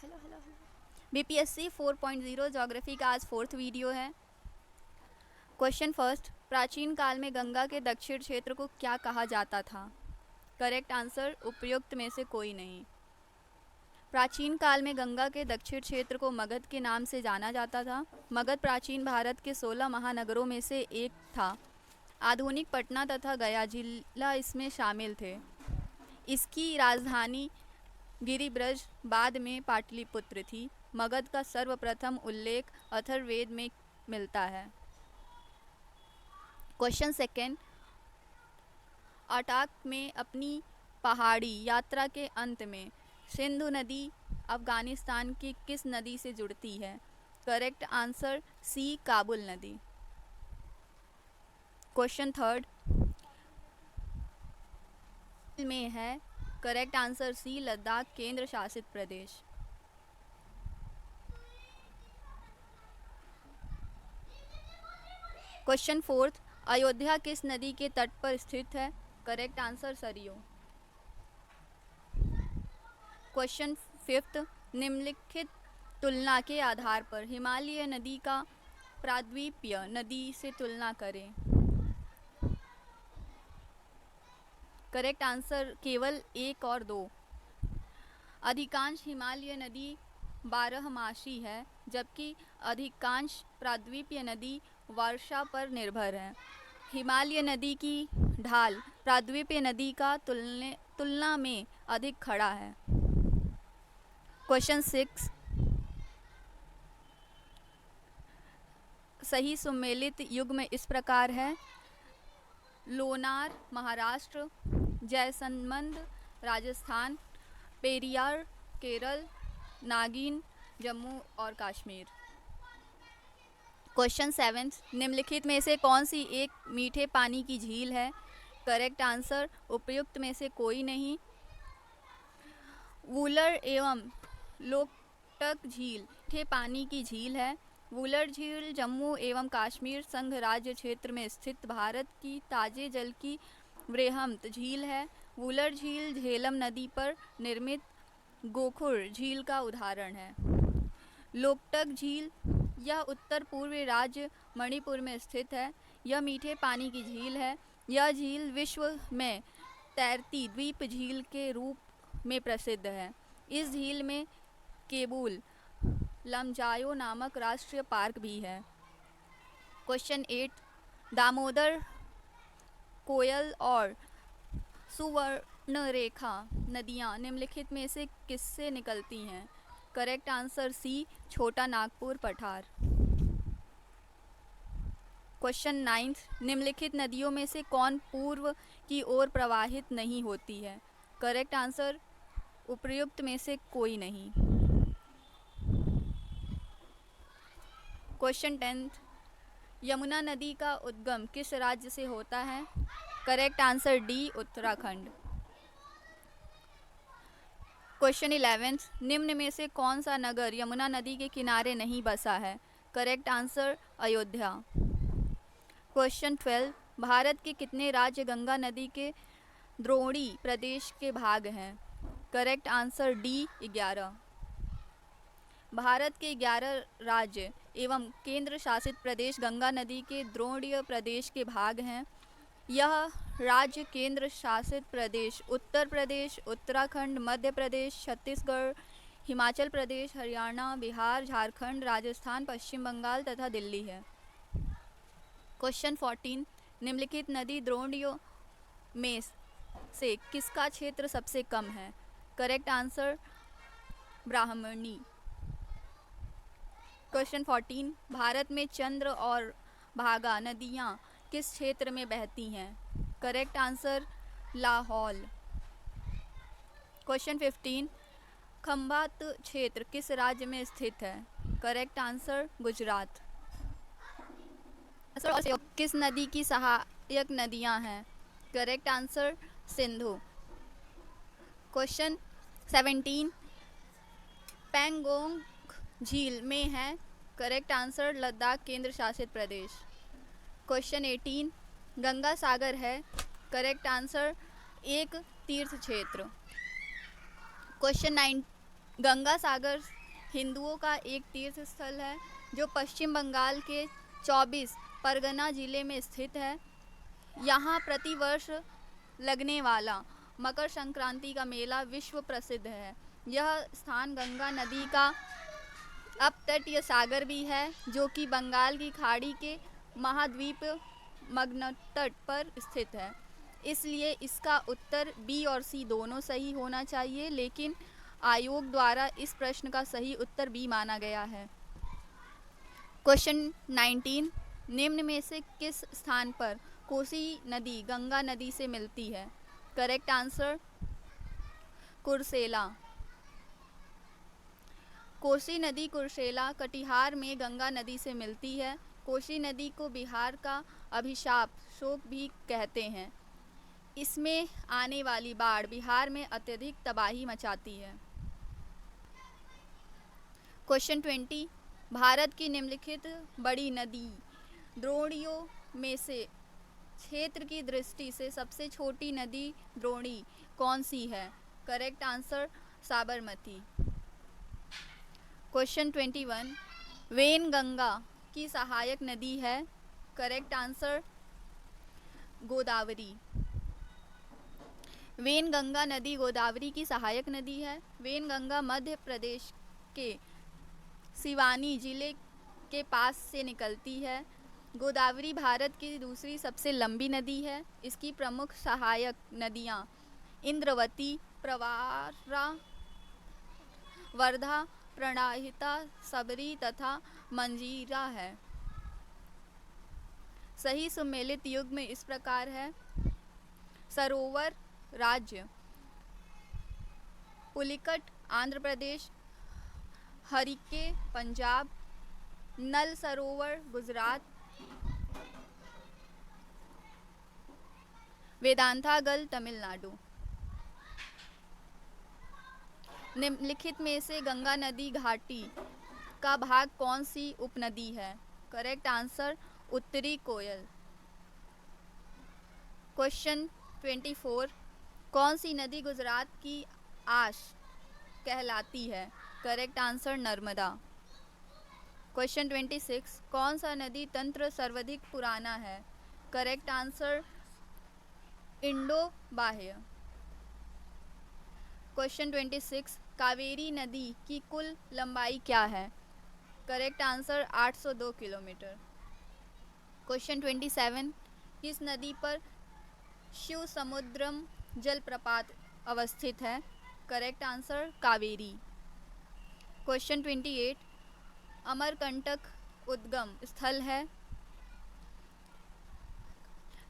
Hello hello hello. BPSC 4.0 geography का आज 4th video है। क्वेश्चन फर्स्ट, प्राचीन काल में गंगा के दक्षिण क्षेत्र को क्या कहा जाता था? करेक्ट आंसर उपयुक्त में से कोई नहीं। प्राचीन काल में गंगा के दक्षिण क्षेत्र को मगध के नाम से जाना जाता था। मगध प्राचीन भारत के 16 महानगरों में से एक था। आधुनिक पटना तथा गया जिला इसमें शामिल थे। इसकी राजधानी गिरिब्रज बाद में पाटलिपुत्र थी। मगध का सर्वप्रथम उल्लेख अथर्ववेद में मिलता है। क्वेश्चन सेकेंड, अटाक में अपनी पहाड़ी यात्रा के अंत में सिंधु नदी अफगानिस्तान की किस नदी से जुड़ती है? करेक्ट आंसर सी, काबुल नदी। क्वेश्चन थर्ड में है। करेक्ट आंसर सी, लद्दाख केंद्र शासित प्रदेश। क्वेश्चन फोर्थ, अयोध्या किस नदी के तट पर स्थित है? Correct answer Saryu. Question fifth, निम्नलिखित तुलना के आधार पर हिमालय नदी का प्रायद्वीपीय नदी से तुलना करें। करेक्ट आंसर केवल 1 और 2। अधिकांश हिमालय नदी 12मासी है, जबकि अधिकांश प्रायद्वीपीय नदी वर्षा पर निर्भर है। हिमालय नदी की ढाल प्रायद्वीपीय नदी का तुलना में अधिक खड़ा है। क्वेश्चन 6, सही सुमेलित युग्म इस प्रकार है। लोनार महाराष्ट्र, जैसलमेर राजस्थान, पेरियार केरल, नागिन जम्मू और कश्मीर। क्वेश्चन 7, निम्नलिखित में से कौन सी एक मीठे पानी की झील है? करेक्ट आंसर उपयुक्त में से कोई नहीं। वूलर एवं लोकटक झील मीठे पानी की झील है। वूलर झील जम्मू एवं कश्मीर संघ राज्य क्षेत्र में स्थित भारत की ताजे जल की वृहत झील है। वूलर झील झेलम नदी पर निर्मित गोखुर झील का उदाहरण है। लोकटक झील यह उत्तर पूर्वी राज्य मणिपुर में स्थित है। यह मीठे पानी की झील है। यह झील विश्व में तैरती द्वीप झील के रूप में प्रसिद्ध है। इस झील में केबुल लमजायो नामक राष्ट्रीय पार्क भी है। क्वेश्चन 8, दामोदर, कोयल और सुवर्णरेखा नदियाँ निम्नलिखित में से किससे निकलती हैं? करेक्ट आंसर सी, छोटा नागपुर पठार। क्वेश्चन 9, निम्नलिखित नदियों में से कौन पूर्व की ओर प्रवाहित नहीं होती है? करेक्ट आंसर उपर्युक्त में से कोई नहीं। क्वेश्चन 10, यमुना नदी का उद्गम किस राज्य से होता है? Correct answer D, Uttarakhand. Question 11, निम्न में से कौन सा नगर यमुना नदी के किनारे नहीं बसा है? Correct answer Ayodhya. Question 12, Bharat के कितने राज्य गंगा नदी के द्रोणी प्रदेश के भाग हैं? Correct answer D, 11। भारत के 11 राज्य एवं केंद्र शासित प्रदेश गंगा नदी के द्रोणीय प्रदेश के भाग हैं। यह राज्य केंद्र शासित प्रदेश उत्तर प्रदेश, उत्तराखंड, मध्य प्रदेश, छत्तीसगढ़, हिमाचल प्रदेश, हरियाणा, बिहार, झारखंड, राजस्थान, पश्चिम बंगाल तथा दिल्ली है। क्वेश्चन 14, निम्नलिखित नदी द्रोणियों में से किसका क्षेत्र सबसे कम है? करेक्ट आंसर ब्राह्मणी। क्वेश्चन 14, भारत में चंद्र और भागा नदियाँ किस क्षेत्र में बहती हैं? Correct answer Lahaul. Question 15, Khambhat क्षेत्र किस राज्य में स्थित है? Correct answer Gujarat. किस नदी की सहायक नदियां हैं? Correct answer Sindhu. Question 17, Pangong झील में है? करेक्ट आंसर लद्दाख केंद्र शासित प्रदेश। क्वेश्चन 18, गंगा सागर है? करेक्ट आंसर एक तीर्थ क्षेत्र। क्वेश्चन गंगा सागर हिंदुओं का एक तीर्थ स्थल है जो पश्चिम बंगाल के 24 परगना जिले में स्थित है। यहाँ प्रतिवर्ष लगने वाला मकर संक्रांति का मेला विश्व प्रसिद्ध है। यह स्थान गंगा नदी का अपतटीय सागर भी है जो कि बंगाल की खाड़ी के महाद्वीप मग्न तट पर स्थित है। इसलिए इसका उत्तर बी और सी दोनों सही होना चाहिए, लेकिन आयोग द्वारा इस प्रश्न का सही उत्तर बी माना गया है। क्वेश्चन 19, निम्न में से किस स्थान पर कोसी नदी गंगा नदी से मिलती है? Correct answer Kursela. कोसी नदी कुर्सेला कटिहार में गंगा नदी से मिलती है। कोसी नदी को बिहार का अभिशाप शोक भी कहते हैं। इसमें आने वाली बाढ़ बिहार में अत्यधिक तबाही मचाती है। क्वेश्चन 20, भारत की निम्नलिखित बड़ी नदी द्रोणियों में से क्षेत्र की दृष्टि से सबसे छोटी नदी द्रोणी कौन सी है? Correct answer Sabarmati. Question 21, Wainganga की सहायक नदी है। Correct answer Godavari. वेनगंगा नदी गोदावरी की सहायक नदी है। वेनगंगा मध्य प्रदेश के सिवानी जिले के पास से निकलती है। गोदावरी भारत की दूसरी सबसे लंबी नदी है। इसकी प्रमुख सहायक नदियाँ इंद्रवती, प्रवारा, वर्धा, प्रणहिता, सबरी तथा मंजीरा है। सही सुमेलित युग्म इस प्रकार है: सरोवर राज्य पुलिकट आंध्र प्रदेश, हरिके पंजाब, नल सरोवर गुजरात, वेदांतागल तमिलनाडु। निम्नलिखित में से गंगा नदी घाटी का भाग कौन सी उपनदी है? करेक्ट आंसर उत्तरी कोयल। क्वेश्चन 24, कौन सी नदी गुजरात की आश कहलाती है? Correct answer Narmada. क्वेश्चन 26, कौन सा नदी तंत्र सर्वाधिक पुराना है? करेक्ट आंसर इंडो बाह्य। क्वेश्चन 26, कावेरी नदी की कुल लंबाई क्या है? Correct answer 802 kilometre. क्वेश्चन 27, किस नदी पर शिव समुद्रम जलप्रपात अवस्थित है? Correct answer Kaveri. Question 28, Amarkantak उद्गम स्थल है।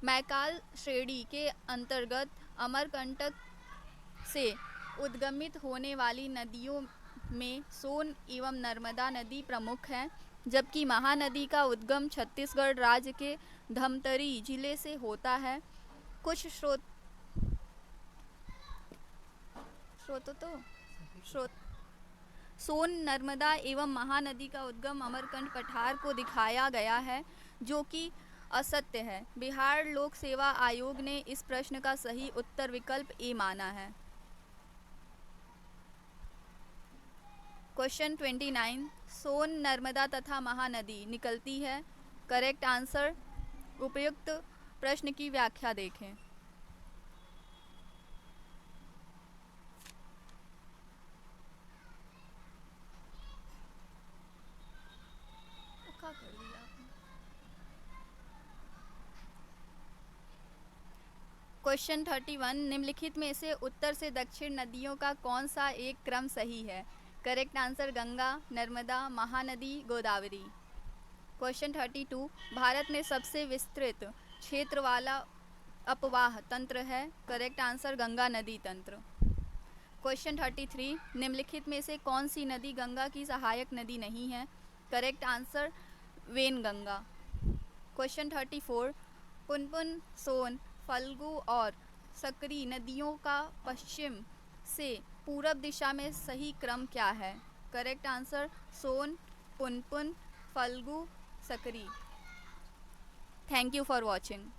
मैकाल श्रेणी के अंतर्गत अमरकंटक से उद्गमित होने वाली नदियों में सोन एवं नर्मदा नदी प्रमुख हैं, जबकि महानदी का उद्गम छत्तीसगढ़ राज्य के धमतरी जिले से होता है। कुछ स्रोत सोन नर्मदा एवं महानदी का उद्गम अमरकंटक पठार को दिखाया गया है, जो कि असत्य है। बिहार लोक सेवा आयोग ने इस प्रश्न का सही उत्तर विकल्प ए माना है। क्वेश्चन 29, सोन नर्मदा तथा महानदी निकलती है। करेक्ट आंसर उपयुक्त प्रश्न की व्याख्या देखें। क्वेश्चन 31, निम्नलिखित में से उत्तर से दक्षिण नदियों का कौन सा एक क्रम सही है? Correct answer Ganga, Narmada, Mahanadi, Godavari. Question 32, Bharat में सबसे विस्तृत क्षेत्र वाला अपवाह तंत्र है। करेक्ट आंसर गंगा नदी तंत्र। क्वेश्चन 33, निम्नलिखित में से कौन सी नदी गंगा की सहायक नदी नहीं है? Correct answer Wainganga. Question 34, Punpun, Son, Phalgu और सकरी नदियों का पश्चिम से पूरब दिशा में सही क्रम क्या है? Correct answer Son, Punpun, Falgu, Sakri. Thank you for watching.